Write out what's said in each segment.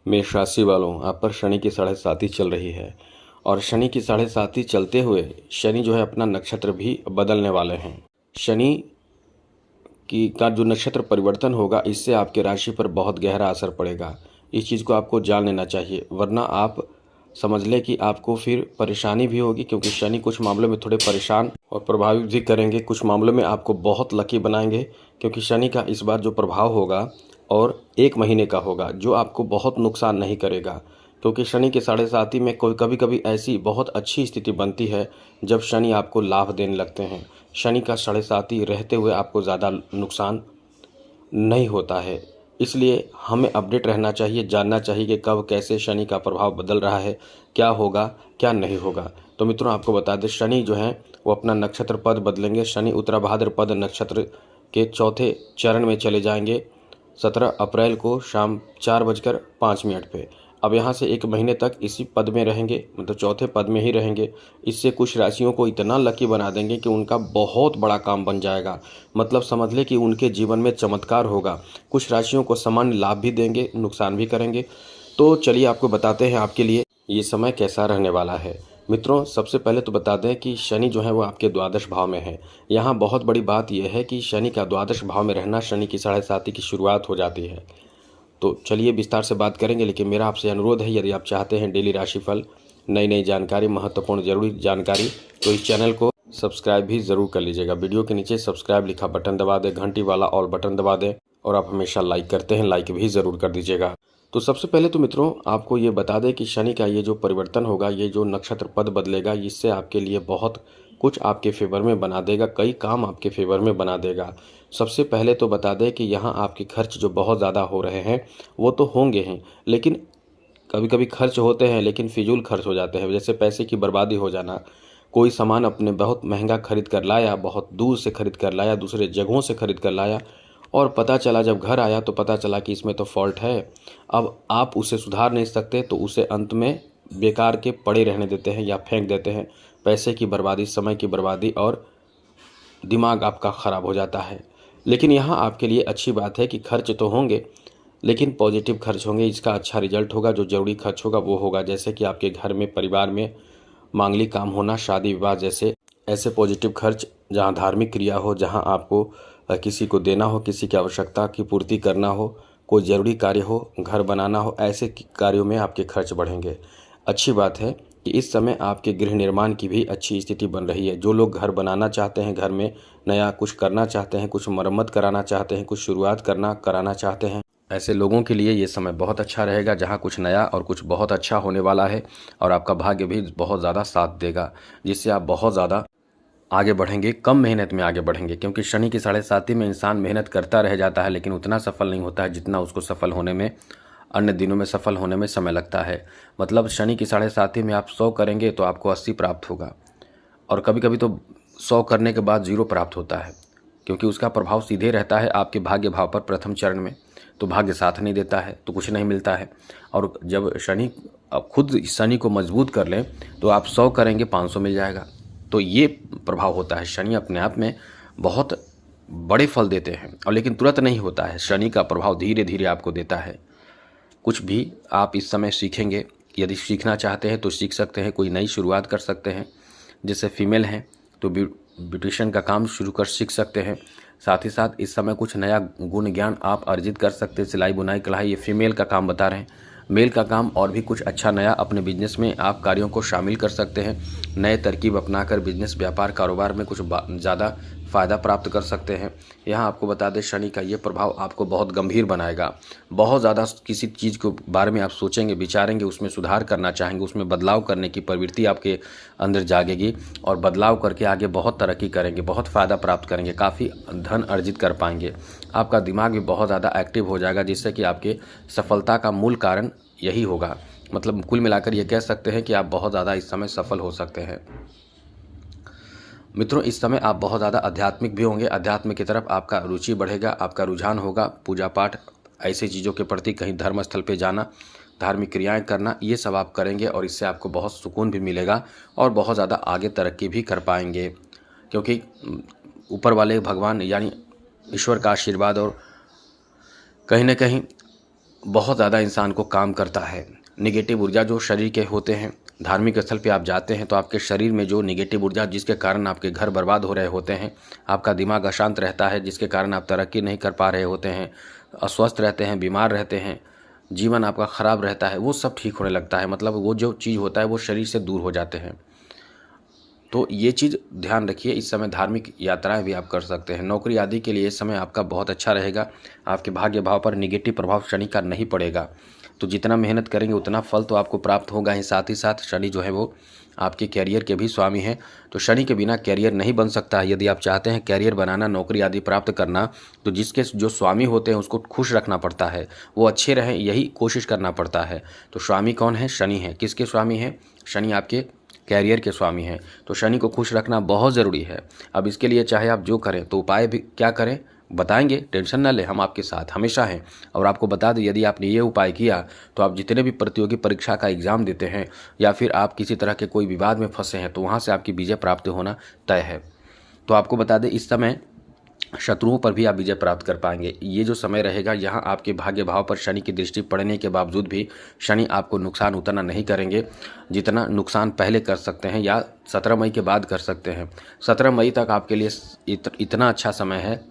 मेष राशि वालों, आप पर शनि की 7.5 चल रही है और शनि की 7.5 चलते हुए शनि जो है अपना नक्षत्र भी बदलने वाले हैं। शनि की का जो नक्षत्र परिवर्तन होगा, इससे आपके राशि पर बहुत गहरा असर पड़ेगा। इस चीज़ को आपको जान लेना चाहिए, वरना आप समझ लें कि आपको फिर परेशानी भी होगी, क्योंकि शनि कुछ मामलों में थोड़े परेशान और प्रभावित भी करेंगे, कुछ मामलों में आपको बहुत लकी बनाएंगे, क्योंकि शनि का इस बार जो प्रभाव होगा और 1 महीने का होगा, जो आपको बहुत नुकसान नहीं करेगा। क्योंकि शनि के 7.5 में कोई कभी कभी ऐसी बहुत अच्छी स्थिति बनती है जब शनि आपको लाभ देने लगते हैं। शनि का 7.5 रहते हुए आपको ज़्यादा नुकसान नहीं होता है। इसलिए हमें अपडेट रहना चाहिए, जानना चाहिए कि कब कैसे शनि का प्रभाव बदल रहा है, क्या होगा क्या नहीं होगा। तो मित्रों, आपको बता दें, शनि जो है वो अपना नक्षत्र पद बदलेंगे। शनि उत्तराभाद्र पद नक्षत्र के चौथे चरण में चले जाएंगे 17 अप्रैल को शाम 4:05 पे। अब यहाँ से 1 महीने तक इसी पद में रहेंगे, मतलब चौथे पद में ही रहेंगे। इससे कुछ राशियों को इतना लकी बना देंगे कि उनका बहुत बड़ा काम बन जाएगा। मतलब समझ ले कि उनके जीवन में चमत्कार होगा। कुछ राशियों को सामान्य लाभ भी देंगे, नुकसान भी करेंगे। तो चलिए आपको बताते हैं आपके लिए ये समय कैसा रहने वाला है। मित्रों, सबसे पहले तो बता दें कि शनि जो है वो आपके द्वादश भाव में है। यहाँ बहुत बड़ी बात यह है कि शनि का द्वादश भाव में रहना शनि की 7.5 की शुरुआत हो जाती है। तो चलिए विस्तार से बात करेंगे, लेकिन मेरा आपसे अनुरोध है, यदि आप चाहते हैं डेली राशिफल, नई नई जानकारी, महत्वपूर्ण जरूरी जानकारी, तो इस चैनल को सब्सक्राइब भी ज़रूर कर लीजिएगा। वीडियो के नीचे सब्सक्राइब लिखा बटन दबा दें, घंटी वाला ऑल बटन दबा दें, और आप हमेशा लाइक करते हैं, लाइक भी ज़रूर कर दीजिएगा। तो सबसे पहले तो मित्रों, आपको ये बता दें कि शनि का ये जो परिवर्तन होगा, ये जो नक्षत्र पद बदलेगा, इससे आपके लिए बहुत कुछ आपके फेवर में बना देगा, कई काम आपके फेवर में बना देगा। सबसे पहले तो बता दें कि यहाँ आपके खर्च जो बहुत ज़्यादा हो रहे हैं वो तो होंगे हैं, लेकिन कभी कभी खर्च होते हैं लेकिन फिजूल खर्च हो जाते हैं। जैसे पैसे की बर्बादी हो जाना, कोई सामान अपने बहुत महंगा खरीद कर लाया, बहुत दूर से खरीद कर लाया, दूसरे जगहों से खरीद कर लाया, और पता चला जब घर आया तो पता चला कि इसमें तो फॉल्ट है। अब आप उसे सुधार नहीं सकते, तो उसे अंत में बेकार के पड़े रहने देते हैं या फेंक देते हैं। पैसे की बर्बादी, समय की बर्बादी और दिमाग आपका ख़राब हो जाता है। लेकिन यहाँ आपके लिए अच्छी बात है कि खर्च तो होंगे, लेकिन पॉजिटिव खर्च होंगे। इसका अच्छा रिजल्ट होगा। जो ज़रूरी खर्च होगा वो होगा, जैसे कि आपके घर में, परिवार में मांगलिक काम होना, शादी विवाह जैसे ऐसे पॉजिटिव खर्च, जहाँ धार्मिक क्रिया हो, जहाँ आपको किसी को देना हो, किसी की आवश्यकता की पूर्ति करना हो, कोई ज़रूरी कार्य हो, घर बनाना हो, ऐसे कार्यों में आपके खर्च बढ़ेंगे। अच्छी बात है कि इस समय आपके गृह निर्माण की भी अच्छी स्थिति बन रही है। जो लोग घर बनाना चाहते हैं, घर में नया कुछ करना चाहते हैं, कुछ मरम्मत कराना चाहते हैं, कुछ शुरुआत कराना चाहते हैं, ऐसे लोगों के लिए ये समय बहुत अच्छा रहेगा, जहाँ कुछ नया और कुछ बहुत अच्छा होने वाला है। और आपका भाग्य भी बहुत ज़्यादा साथ देगा, जिससे आप बहुत ज़्यादा आगे बढ़ेंगे, कम मेहनत में आगे बढ़ेंगे। क्योंकि शनि की 7.5 में इंसान मेहनत करता रह जाता है, लेकिन उतना सफल नहीं होता है जितना उसको सफल होने में, अन्य दिनों में सफल होने में समय लगता है। मतलब शनि की 7.5 में आप 100 करेंगे तो आपको 80 प्राप्त होगा, और कभी कभी तो 100 करने के बाद 0 प्राप्त होता है, क्योंकि उसका प्रभाव सीधे रहता है आपके भाग्य भाव पर प्रथम चरण में। तो भाग्य साथ नहीं देता है तो कुछ नहीं मिलता है। और जब शनि खुद शनि को मजबूत कर लें तो आप 100 करेंगे, 500 मिल जाएगा। तो ये प्रभाव होता है। शनि अपने आप में बहुत बड़े फल देते हैं, और लेकिन तुरंत नहीं होता है। शनि का प्रभाव धीरे धीरे आपको देता है। कुछ भी आप इस समय सीखेंगे, यदि सीखना चाहते हैं तो सीख सकते हैं, कोई नई शुरुआत कर सकते हैं। जैसे फीमेल हैं तो ब्यूटिशियन का काम शुरू कर सीख सकते हैं। साथ ही साथ इस समय कुछ नया गुण ज्ञान आप अर्जित कर सकते हैं। सिलाई बुनाई कढ़ाई, ये फीमेल का काम बता रहे हैं। मेल का काम और भी कुछ अच्छा नया अपने बिजनेस में आप कार्यों को शामिल कर सकते हैं। नए तरकीब अपनाकर बिजनेस, व्यापार, कारोबार में कुछ ज़्यादा फ़ायदा प्राप्त कर सकते हैं। यहाँ आपको बता दें, शनि का ये प्रभाव आपको बहुत गंभीर बनाएगा। बहुत ज़्यादा किसी चीज़ के बारे में आप सोचेंगे, विचारेंगे, उसमें सुधार करना चाहेंगे, उसमें बदलाव करने की प्रवृत्ति आपके अंदर जागेगी, और बदलाव करके आगे बहुत तरक्की करेंगे, बहुत फ़ायदा प्राप्त करेंगे, काफ़ी धन अर्जित कर पाएंगे। आपका दिमाग भी बहुत ज़्यादा एक्टिव हो जाएगा, जिससे कि आपके सफलता का मूल कारण यही होगा। मतलब कुल मिलाकर ये कह सकते हैं कि आप बहुत ज़्यादा इस समय सफल हो सकते हैं। मित्रों, इस समय आप बहुत ज़्यादा आध्यात्मिक भी होंगे। अध्यात्म की तरफ आपका रुचि बढ़ेगा, आपका रुझान होगा। पूजा पाठ, ऐसी चीज़ों के प्रति, कहीं धर्म स्थल पे जाना, धार्मिक क्रियाएं करना, ये सब आप करेंगे, और इससे आपको बहुत सुकून भी मिलेगा और बहुत ज़्यादा आगे तरक्की भी कर पाएंगे। क्योंकि ऊपर वाले भगवान यानी ईश्वर का आशीर्वाद और कहीं ना कहीं बहुत ज़्यादा इंसान को काम करता है। नेगेटिव ऊर्जा जो शरीर के होते हैं, धार्मिक स्थल पे आप जाते हैं तो आपके शरीर में जो नेगेटिव ऊर्जा जिसके कारण आपके घर बर्बाद हो रहे होते हैं, आपका दिमाग अशांत रहता है जिसके कारण आप तरक्की नहीं कर पा रहे होते हैं, अस्वस्थ रहते हैं, बीमार रहते हैं, जीवन आपका ख़राब रहता है, वो सब ठीक होने लगता है। मतलब वो जो चीज़ होता है वो शरीर से दूर हो जाते हैं। तो ये चीज़ ध्यान रखिए। इस समय धार्मिक यात्राएं भी आप कर सकते हैं। नौकरी आदि के लिए इस समय आपका बहुत अच्छा रहेगा। आपके भाग्य भाव पर निगेटिव प्रभाव शनि का नहीं पड़ेगा। तो जितना मेहनत करेंगे उतना फल तो आपको प्राप्त होगा ही। साथ ही साथ शनि जो है वो आपके कैरियर के भी स्वामी हैं। तो शनि के बिना कैरियर नहीं बन सकता है। यदि आप चाहते हैं कैरियर बनाना, नौकरी आदि प्राप्त करना, तो जिसके जो स्वामी होते हैं उसको खुश रखना पड़ता है, वो अच्छे रहें, यही कोशिश करना पड़ता है। तो स्वामी कौन है? शनि है। किसके स्वामी हैं? शनि आपके कैरियर के स्वामी हैं। तो शनि को खुश रखना बहुत ज़रूरी है। अब इसके लिए चाहे आप जो करें, तो उपाय भी क्या करें बताएंगे, टेंशन ना लें, हम आपके साथ हमेशा हैं। और आपको बता दें, यदि आपने ये उपाय किया तो आप जितने भी प्रतियोगी परीक्षा का एग्ज़ाम देते हैं या फिर आप किसी तरह के कोई विवाद में फंसे हैं तो वहाँ से आपकी विजय प्राप्त होना तय है। तो आपको बता दें, इस समय शत्रुओं पर भी आप विजय प्राप्त कर पाएंगे। ये जो समय रहेगा, यहाँ आपके भाग्य भाव पर शनि की दृष्टि पड़ने के बावजूद भी शनि आपको नुकसान उतना नहीं करेंगे जितना नुकसान पहले कर सकते हैं या 17 मई के बाद कर सकते हैं। 17 मई तक आपके लिए इतना अच्छा समय है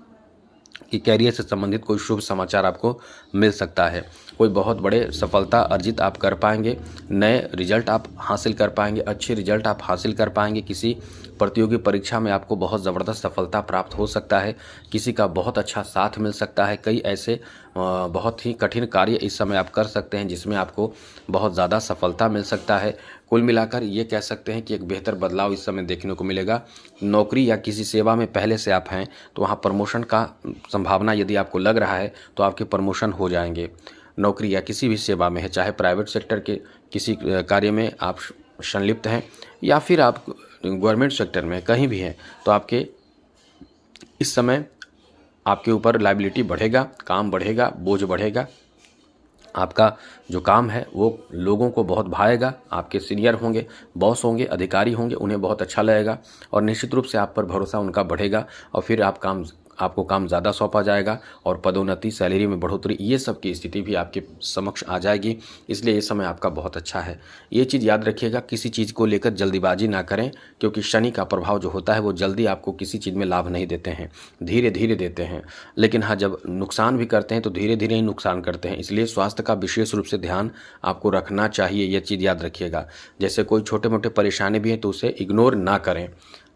कि कैरियर से संबंधित कोई शुभ समाचार आपको मिल सकता है। कोई बहुत बड़े सफलता अर्जित आप कर पाएंगे, नए रिजल्ट आप हासिल कर पाएंगे, अच्छे रिजल्ट आप हासिल कर पाएंगे। किसी प्रतियोगी परीक्षा में आपको बहुत ज़बरदस्त सफलता प्राप्त हो सकता है, किसी का बहुत अच्छा साथ मिल सकता है। कई ऐसे बहुत ही कठिन कार्य इस समय आप कर सकते हैं जिसमें आपको बहुत ज़्यादा सफलता मिल सकता है। कुल मिलाकर ये कह सकते हैं कि एक बेहतर बदलाव इस समय देखने को मिलेगा। नौकरी या किसी सेवा में पहले से आप हैं तो वहाँ प्रमोशन का संभावना यदि आपको लग रहा है तो आपके प्रमोशन हो जाएंगे। नौकरी या किसी भी सेवा में है, चाहे प्राइवेट सेक्टर के किसी कार्य में आप संलिप्त हैं या फिर आप गवर्नमेंट सेक्टर में कहीं भी हैं, तो आपके इस समय आपके ऊपर लायबिलिटी बढ़ेगा, काम बढ़ेगा, बोझ बढ़ेगा। आपका जो काम है वो लोगों को बहुत भाएगा। आपके सीनियर होंगे, बॉस होंगे, अधिकारी होंगे, उन्हें बहुत अच्छा लगेगा और निश्चित रूप से आप पर भरोसा उनका बढ़ेगा और फिर आपको काम ज़्यादा सौंपा जाएगा और पदोन्नति, सैलरी में बढ़ोतरी, ये सब की स्थिति भी आपके समक्ष आ जाएगी। इसलिए ये समय आपका बहुत अच्छा है। ये चीज़ याद रखिएगा, किसी चीज़ को लेकर जल्दीबाजी ना करें, क्योंकि शनि का प्रभाव जो होता है वो जल्दी आपको किसी चीज़ में लाभ नहीं देते हैं, धीरे धीरे देते हैं। लेकिन हाँ, जब नुकसान भी करते हैं तो धीरे धीरे ही नुकसान करते हैं। इसलिए स्वास्थ्य का विशेष रूप से ध्यान आपको रखना चाहिए। ये चीज़ याद रखिएगा। जैसे कोई छोटे मोटे परेशानी भी है तो उसे इग्नोर ना करें,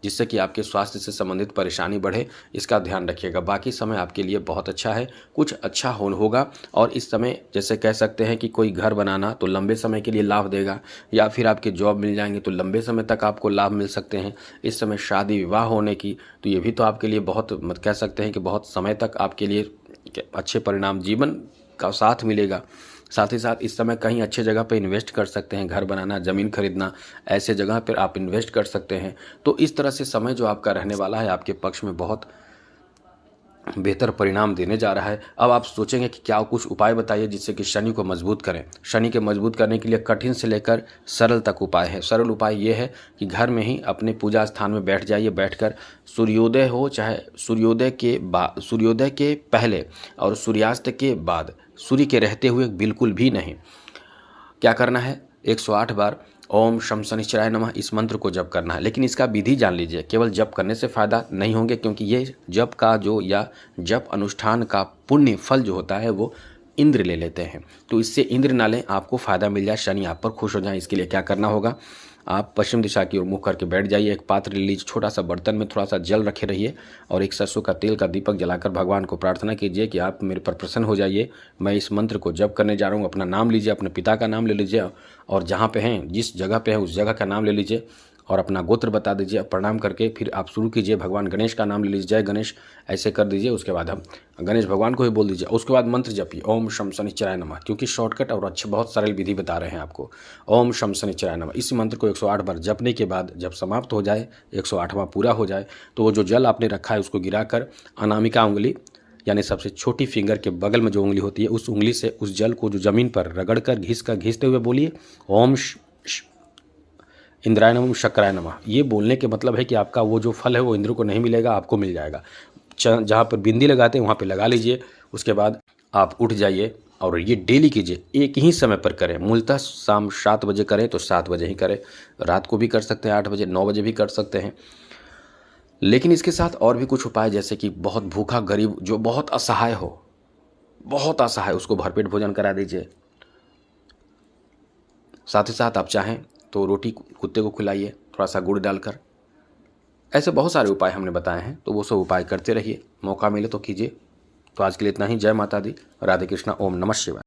जिससे कि आपके स्वास्थ्य से संबंधित परेशानी बढ़े, इसका ध्यान रखिएगा। बाकी समय आपके लिए बहुत अच्छा है, कुछ अच्छा होगा। और इस समय जैसे कह सकते हैं कि कोई घर बनाना तो लंबे समय के लिए लाभ देगा, या फिर आपके जॉब मिल जाएंगे तो लंबे समय तक आपको लाभ मिल सकते हैं। इस समय शादी विवाह होने की, तो ये भी तो आपके लिए बहुत कह सकते हैं कि बहुत समय तक आपके लिए अच्छे परिणाम, जीवन का साथ मिलेगा। साथ ही साथ इस समय कहीं अच्छे जगह पे इन्वेस्ट कर सकते हैं, घर बनाना, ज़मीन खरीदना, ऐसे जगह पर आप इन्वेस्ट कर सकते हैं। तो इस तरह से समय जो आपका रहने वाला है आपके पक्ष में बहुत बेहतर परिणाम देने जा रहा है। अब आप सोचेंगे कि क्या कुछ उपाय बताइए जिससे कि शनि को मजबूत करें। शनि के मजबूत करने के लिए कठिन से लेकर सरल तक उपाय है। सरल उपाय ये है कि घर में ही अपने पूजा स्थान में बैठ जाइए। बैठकर सूर्योदय हो चाहे सूर्योदय के पहले और सूर्यास्त के बाद, सूर्य के रहते हुए बिल्कुल भी नहीं, क्या करना है, 108 बार ओम शम शनिश्चराय नमः इस मंत्र को जप करना है। लेकिन इसका विधि जान लीजिए। केवल जप करने से फायदा नहीं होंगे, क्योंकि ये जप का जो या जप अनुष्ठान का पुण्य फल जो होता है वो इंद्र ले लेते हैं। तो इससे इंद्र ना लें, आपको फ़ायदा मिल जाए, शनि आप पर खुश हो जाए। इसके लिए क्या करना होगा, आप पश्चिम दिशा की ओर मुँह करके बैठ जाइए। एक पात्र ले लीजिए, छोटा सा बर्तन में थोड़ा सा जल रखे रहिए और एक सरसों का तेल का दीपक जलाकर भगवान को प्रार्थना कीजिए कि आप मेरे पर प्रसन्न हो जाइए। मैं इस मंत्र को जप करने जा रहा हूँ। अपना नाम लीजिए, अपने पिता का नाम ले लीजिए और जहाँ पे हैं, जिस जगह पे हैं उस जगह का नाम ले लीजिए और अपना गोत्र बता दीजिए। प्रणाम करके फिर आप शुरू कीजिए, भगवान गणेश का नाम ले लीजिए, जय गणेश ऐसे कर दीजिए। उसके बाद हम गणेश भगवान को ही बोल दीजिए। उसके बाद मंत्र जपिए ओम शम शनिश्चराय नमः, क्योंकि शॉर्टकट और अच्छे बहुत सरल विधि बता रहे हैं आपको। ओम शम शनिश्चराय नमः इस मंत्र को 108 बार जपने के बाद जब समाप्त हो जाए, 108वां पूरा हो जाए, तो वो जो जल आपने रखा है उसको गिराकर अनामिका उंगली यानी सबसे छोटी फिंगर के बगल में जो उंगली होती है उस उंगली से उस जल को जो जमीन पर रगड़कर घिसते हुए बोलिए ओम इंद्राय नमः शक्राय नमः। ये बोलने के मतलब है कि आपका वो जो फल है वो इंद्र को नहीं मिलेगा, आपको मिल जाएगा। जहाँ पर बिंदी लगाते हैं वहाँ पे लगा लीजिए। उसके बाद आप उठ जाइए और ये डेली कीजिए, एक ही समय पर करें। मूलतः शाम 7 बजे करें तो 7 बजे ही करें, रात को भी कर सकते हैं 8 बजे, 9 बजे भी कर सकते हैं। लेकिन इसके साथ और भी कुछ उपाय, जैसे कि बहुत भूखा गरीब जो बहुत असहाय हो, बहुत असहाय, उसको भरपेट भोजन करा दीजिए। साथ ही साथ आप चाहें तो रोटी कुत्ते को खिलाइए थोड़ा सा गुड़ डालकर। ऐसे बहुत सारे उपाय हमने बताए हैं, तो वो सब उपाय करते रहिए, मौका मिले तो कीजिए। तो आज के लिए इतना ही। जय माता दी, राधे कृष्णा, ओम नमः शिवाय।